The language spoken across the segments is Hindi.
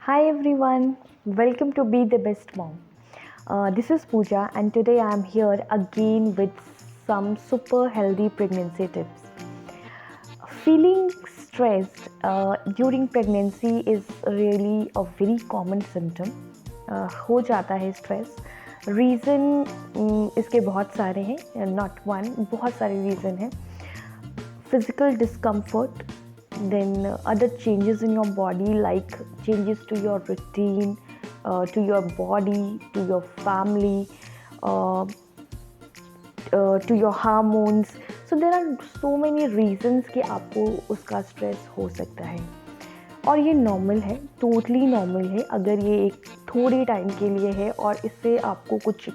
Hi everyone, welcome to Be the Best Mom. This is Pooja, and today I am here again with some super healthy pregnancy tips. Feeling stressed during pregnancy is really a very common symptom. हो जाता है स्ट्रेस. रीज़न इसके बहुत सारे हैं, नॉट वन, बहुत सारे रीज़न हैं. Physical discomfort, then other changes in your body, like changes to your routine, to your body, to your family, uh, to your hormones. So there are so many reasons कि आपको उसका स्ट्रेस हो सकता है, और ये नॉर्मल है, टोटली नॉर्मल है. अगर ये एक थोड़े टाइम के लिए है और इससे आपको कुछ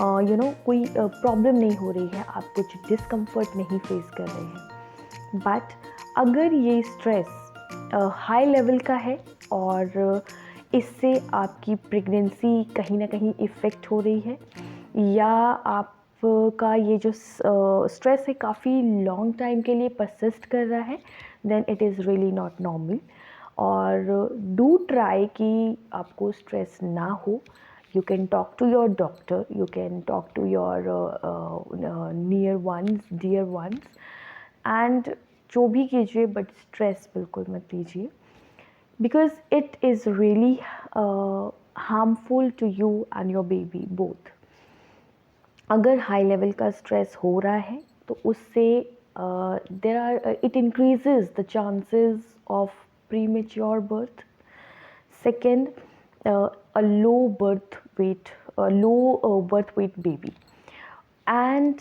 कोई प्रॉब्लम नहीं हो रही है, आप कुछ डिस्कम्फर्ट नहीं फेस कर रहे हैं. बट अगर ये स्ट्रेस हाई लेवल का है और इससे आपकी प्रेगनेंसी कहीं ना कहीं इफ़ेक्ट हो रही है, या आपका ये जो स्ट्रेस है काफ़ी लॉन्ग टाइम के लिए परसिस्ट कर रहा है, then it is really not normal. और डू ट्राई कि आपको स्ट्रेस ना हो. You can talk to your doctor, you can talk to your near ones, dear ones, and जो भी कीजिए, बट स्ट्रेस बिल्कुल मत लीजिए, because it is really harmful to you and your baby both. अगर हाई लेवल का स्ट्रेस हो रहा है तो उससे there are it increases the chances of premature birth. Second, a low birth weight, a low birth weight baby, and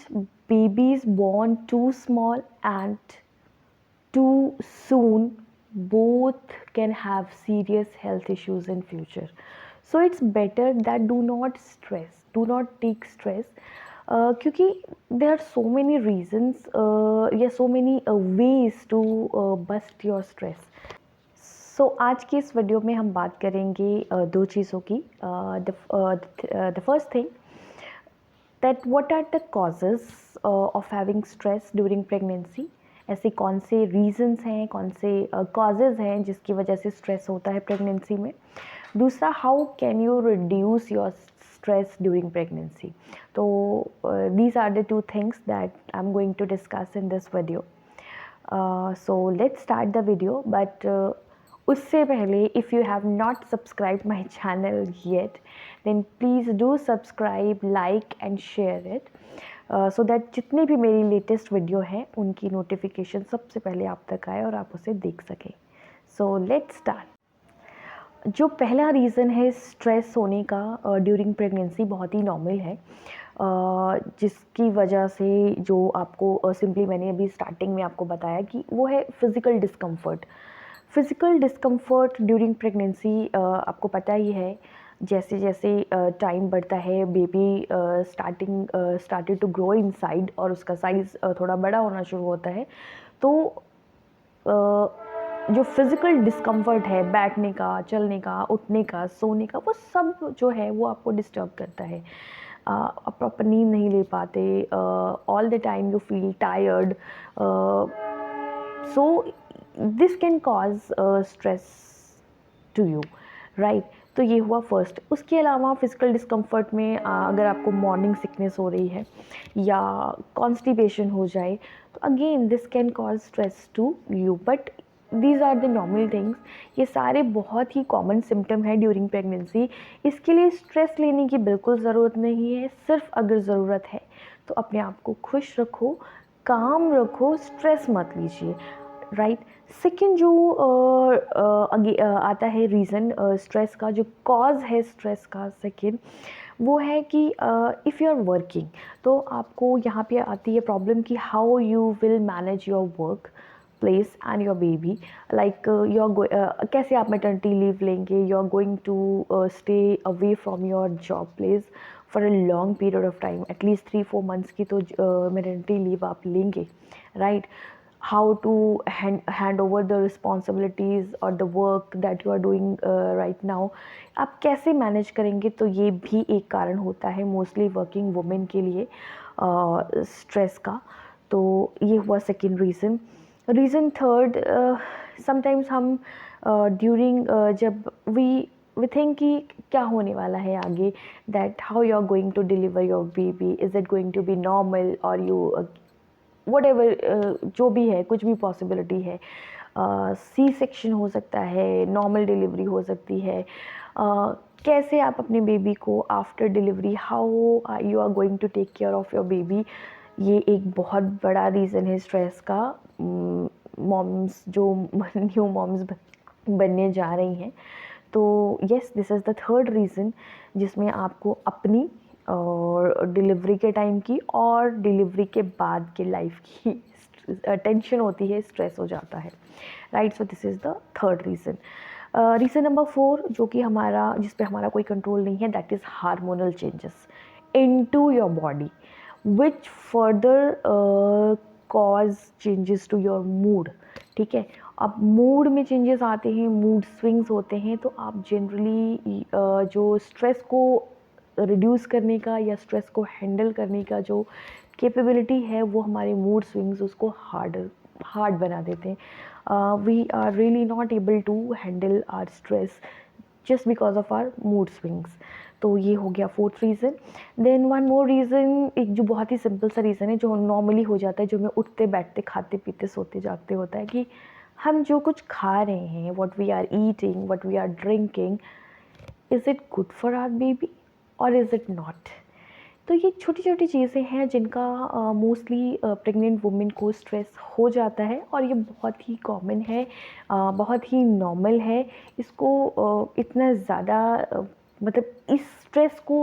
babies born too small and too soon both can have serious health issues in future. So it's better that do not stress, do not take stress, क्योंकि there are so many reasons या so many ways to bust your stress. सो आज की इस वीडियो में हम बात करेंगे दो चीज़ों की. The first thing, that what are the causes of having stress during pregnancy. ऐसे कौन से रीजंस हैं, कौन से कॉजेज़ हैं जिसकी वजह से स्ट्रेस होता है प्रेगनेंसी में. दूसरा, how can you reduce your stress during pregnancy. तो these are the two things that I am going to discuss in this video. So let's start the video. But उससे पहले, if you have not subscribe my channel yet, then please do subscribe, like and share it, so that जितनी भी मेरी लेटेस्ट वीडियो है उनकी नोटिफिकेशन सबसे पहले आप तक आए और आप उसे देख सकें. सो लेट्स स्टार्ट. जो पहला रीज़न है स्ट्रेस होने का ड्यूरिंग प्रेगनेंसी, बहुत ही नॉर्मल है, जिसकी वजह से जो आपको सिंपली मैंने अभी स्टार्टिंग में आपको बताया कि वो है physical discomfort. Physical discomfort during pregnancy, आपको पता ही है, जैसे जैसे टाइम बढ़ता है baby started to grow inside और उसका साइज़ थोड़ा बड़ा होना शुरू होता है, तो जो फिज़िकल डिस्कम्फर्ट है, बैठने का, चलने का, उठने का, सोने का, वो सब जो है वो आपको डिस्टर्ब करता है. आप प्रॉपर नींद नहीं ले पाते, all the time you feel tired. So this can cause stress to you, right. तो ये हुआ फर्स्ट. उसके अलावा फिज़िकल डिस्कम्फर्ट में अगर आपको मॉर्निंग सिकनेस हो रही है या कॉन्स्टिपेशन हो जाए, तो again this can cause stress to you. But these are the normal things. ये सारे बहुत ही कॉमन सिम्टम है ड्यूरिंग प्रेगनेंसी. इसके लिए स्ट्रेस लेने की बिल्कुल ज़रूरत नहीं है. सिर्फ अगर ज़रूरत है तो अपने आप को खुश रखो, काम रखो, स्ट्रेस मत लीजिए, राइट. सेकेंड जो आता है रीज़न स्ट्रेस का, जो कॉज है स्ट्रेस का सेकेंड, वो है कि इफ़ यू आर वर्किंग, तो आपको यहाँ पे आती है प्रॉब्लम कि how you will manage your work place and your baby. Like कैसे आप मैटर्निटी लीव लेंगे. You are going to stay away from your job place for a long period of time, at least 3-4 months की तो मैटर्निटी लीव आप लेंगे, right. How to hand over the responsibilities or the work that you are doing right now. आप कैसे मैनेज करेंगे, तो ये भी एक कारण होता है मोस्टली वर्किंग वुमेन के लिए स्ट्रेस का. तो ये हुआ second reason. Reason third, sometimes हम ड्यूरिंग जब वी थिंक कि क्या होने वाला है आगे, that how you are going to deliver your baby, is it going to be normal और यू वट एवर, जो भी है, कुछ भी पॉसिबिलिटी है, सी सेक्शन हो सकता है, नॉर्मल डिलीवरी हो सकती है, कैसे आप अपने बेबी को after delivery, how you are going to take care of your baby, ये एक बहुत बड़ा रीज़न है स्ट्रेस का। मॉम्स जो न्यू मॉम्स बनने जा रही हैं, तो yes, this is the third reason जिसमें आपको अपनी और डिलीवरी के टाइम की और डिलीवरी के बाद के लाइफ की टेंशन होती है, स्ट्रेस हो जाता है, right. So this is the third reason. Reason number 4 जो कि हमारा, जिस पे हमारा कोई कंट्रोल नहीं है, that is hormonal changes into your body which further cause changes to your mood. ठीक है, अब मूड में चेंजेस आते हैं, मूड स्विंग्स होते हैं, तो आप जनरली जो स्ट्रेस को रिड्यूस करने का या स्ट्रेस को हैंडल करने का जो कैपेबिलिटी है, वो हमारे मूड स्विंग्स उसको हार्ड बना देते हैं। We are really not able to handle our stress just because of our mood swings. तो ये हो गया fourth reason. Then one more reason, एक जो बहुत ही सिंपल सा रीज़न है, जो नॉर्मली हो जाता है, जो हमें उठते बैठते खाते पीते सोते जागते होता है, कि हम जो कुछ खा रहे हैं, what we are eating, what we are drinking, is it good for our baby और इज़ इट नॉट। तो ये छोटी छोटी चीज़ें हैं जिनका मोस्टली प्रेग्नेंट वुमेन को स्ट्रेस हो जाता है, और ये बहुत ही कॉमन है, बहुत ही नॉर्मल है। इसको इतना ज़्यादा मतलब इस स्ट्रेस को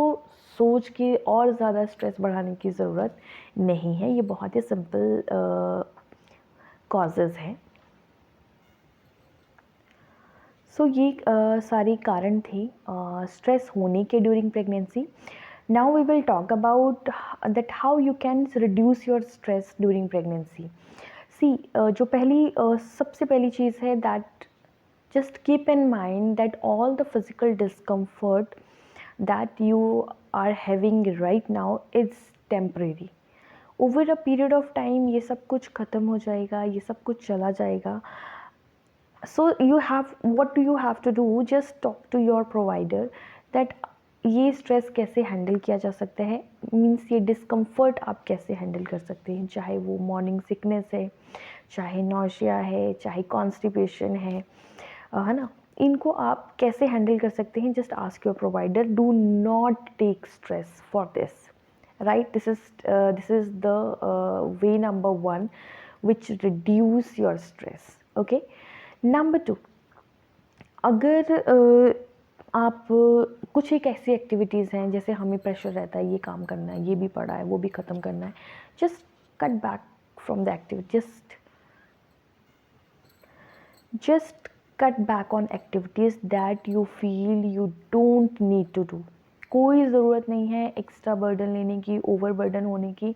सोच के और ज़्यादा स्ट्रेस बढ़ाने की ज़रूरत नहीं है, ये बहुत ही सिंपल कॉजेज़ हैं। सो ये सारे कारण थे स्ट्रेस होने के during pregnancy. Now we will talk about that how you can reduce your stress during pregnancy. See, जो सबसे पहली चीज़ है, that just keep in mind that all the physical discomfort that you are having right now is temporary. Over a period of time ये सब कुछ ख़त्म हो जाएगा, ये सब कुछ चला जाएगा. So you have, what do you have to do? Just talk to your provider that ये स्ट्रेस कैसे हैंडल किया जा सकता है, मीन्स ये डिस्कम्फर्ट आप कैसे हैंडल कर सकते हैं, चाहे वो मॉर्निंग सिकनेस है, चाहे नौशिया है, चाहे कॉन्स्टिपेशन है ना, इनको आप कैसे हैंडल कर सकते हैं. Just ask your provider, do not take stress for this, right. This is the way number 1 which reduce your stress. Okay. Number 2, अगर आप कुछ एक ऐसी एक्टिविटीज़ हैं, जैसे हमें प्रेशर रहता है, ये काम करना है, ये भी पड़ा है, वो भी ख़त्म करना है, just cut back from the activity, just cut back on activities that you feel you don't need to do. कोई ज़रूरत नहीं है एक्स्ट्रा बर्डन लेने की, ओवर बर्डन होने की.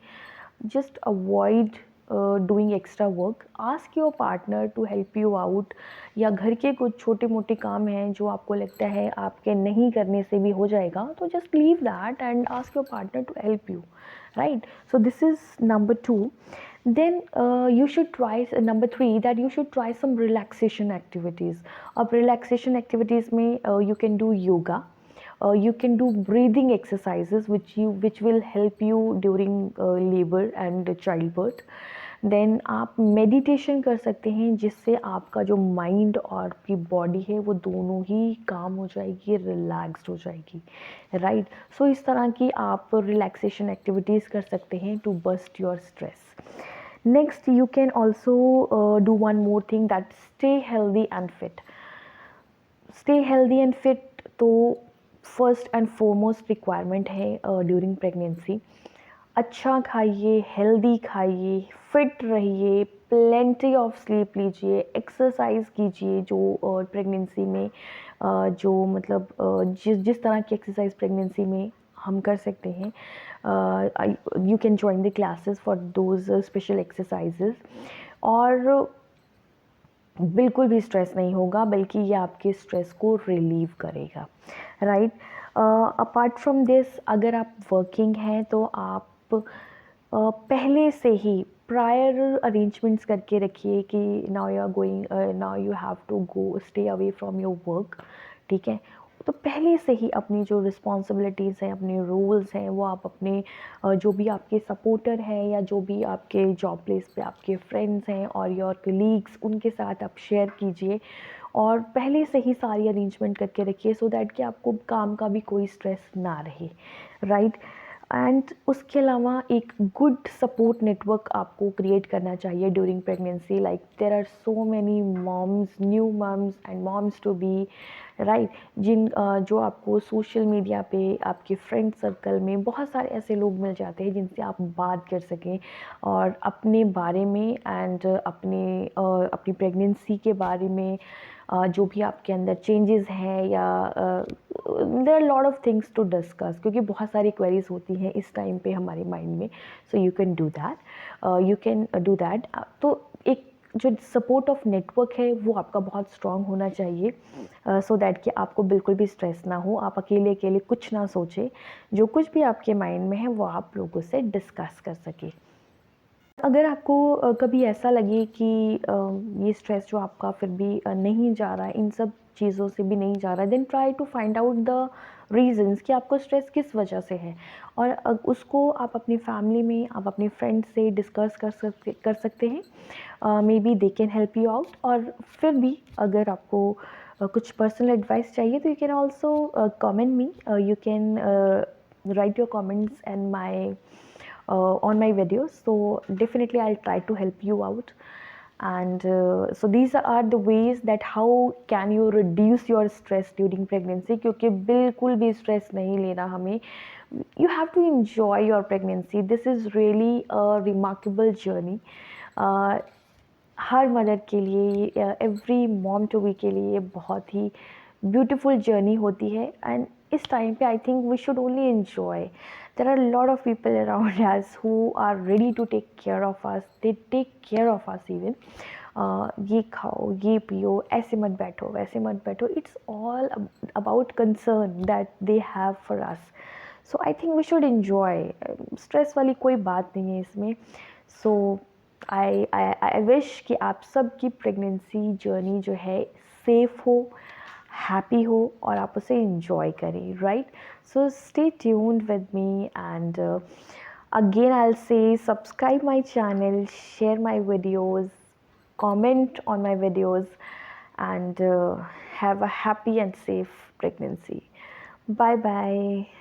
Just avoid doing extra work. Ask your partner to help you out, या घर के कुछ छोटे मोटे काम हैं जो आपको लगता है आपके नहीं करने से भी हो जाएगा, तो just leave that and ask your partner to help you, right. So this is number 2. Then you should try, number 3, that you should try some relaxation activities. अब relaxation activities में you can do yoga, you can do breathing exercises which will help you during labor and childbirth. Then आप मेडिटेशन कर सकते हैं, जिससे आपका जो माइंड और आपकी बॉडी है वो दोनों ही काम हो जाएगी, रिलैक्स्ड हो जाएगी, राइट. सो इस तरह की आप रिलैक्सेशन एक्टिविटीज़ कर सकते हैं to bust your stress. Next, you can also do one more thing, that stay healthy and fit. Stay healthy and fit तो फर्स्ट एंड फॉरमोस्ट रिक्वायरमेंट है ड्यूरिंग प्रेगनेंसी. अच्छा खाइए, हेल्दी खाइए, फिट रहिए, प्लेंटी ऑफ स्लीप लीजिए, एक्सरसाइज कीजिए, जो प्रेगनेंसी में जो मतलब जिस तरह की एक्सरसाइज प्रेगनेंसी में हम कर सकते हैं, you can join the classes for those special exercises. और बिल्कुल भी स्ट्रेस नहीं होगा, बल्कि ये आपके स्ट्रेस को रिलीव करेगा, राइट. अपार्ट फ्रॉम दिस, अगर आप वर्किंग हैं तो आप पहले से ही प्रायर अरेंजमेंट्स करके रखिए कि now you are going, now you have to go stay away from your work, ठीक है। तो पहले से ही अपनी जो रिस्पॉन्सिबिलिटीज़ हैं, अपने रूल्स हैं, वो आप अपने जो भी आपके सपोर्टर हैं या जो भी आपके जॉब प्लेस पे आपके फ्रेंड्स हैं और योर कलीग्स, उनके साथ आप शेयर कीजिए और पहले से ही सारी अरेंजमेंट करके रखिए सो दैट कि आपको काम का भी कोई स्ट्रेस ना रहे, राइट। एंड उसके अलावा एक गुड सपोर्ट नेटवर्क आपको क्रिएट करना चाहिए during pregnancy. Like there are so many moms, new moms and moms to be, right, जो आपको सोशल मीडिया पे आपके फ्रेंड सर्कल में बहुत सारे ऐसे लोग मिल जाते हैं जिनसे आप बात कर सकें और अपने बारे में एंड अपनी प्रेगनेंसी के बारे में जो भी आपके अंदर चेंजेस हैं या there are lot of things to discuss, क्योंकि बहुत सारी क्वेरीज होती हैं इस टाइम पे हमारे माइंड में। So you can do that. तो एक जो सपोर्ट ऑफ नेटवर्क है वो आपका बहुत स्ट्रांग होना चाहिए सो दैट कि आपको बिल्कुल भी स्ट्रेस ना हो, आप अकेले अकेले कुछ ना सोचें, जो कुछ भी आपके माइंड में है वो आप लोगों से डिस्कस कर सकें। अगर आपको कभी ऐसा लगे कि ये स्ट्रेस जो आपका फिर भी नहीं जा रहा है, इन सब चीज़ों से भी नहीं जा रहा है, then try to find out the reasons कि आपको स्ट्रेस किस वजह से है। और उसको आप अपनी फैमिली में, आप अपने फ्रेंड्स से डिस्कस कर सकते हैं। May be they can help you out. और फिर भी अगर आपको कुछ पर्सनल एडवाइस चाहिए तो you can also comment me, you can write your comments and my on my videos, so definitely I'll try to help you out. And so these are the ways that how can you reduce your stress during pregnancy, क्योंकि बिल्कुल भी stress नहीं लेना हमें। You have to enjoy your pregnancy. This is really a remarkable journey. Her mother के लिए, एवरी मॉम टू बी के लिए ये बहुत ही ब्यूटीफुल जर्नी होती है। एंड इस टाइम पे I think we should only enjoy. There are lot of people around us who are ready to take care of us, they take care of us even. ये खाओ, ये पियो, ऐसे मत बैठो, वैसे मत बैठो, it's all about concern that they have for us. So I think we should enjoy. Stress वाली कोई बात नहीं है इसमें। सो आई विश कि आप सब की प्रेगनेंसी जर्नी जो है सेफ हो, हैप्पी हो और आप उसे enjoy करें, right. So stay tuned with me and again I'll say subscribe my channel, share my videos, comment on my videos, and have a happy and safe pregnancy. Bye bye.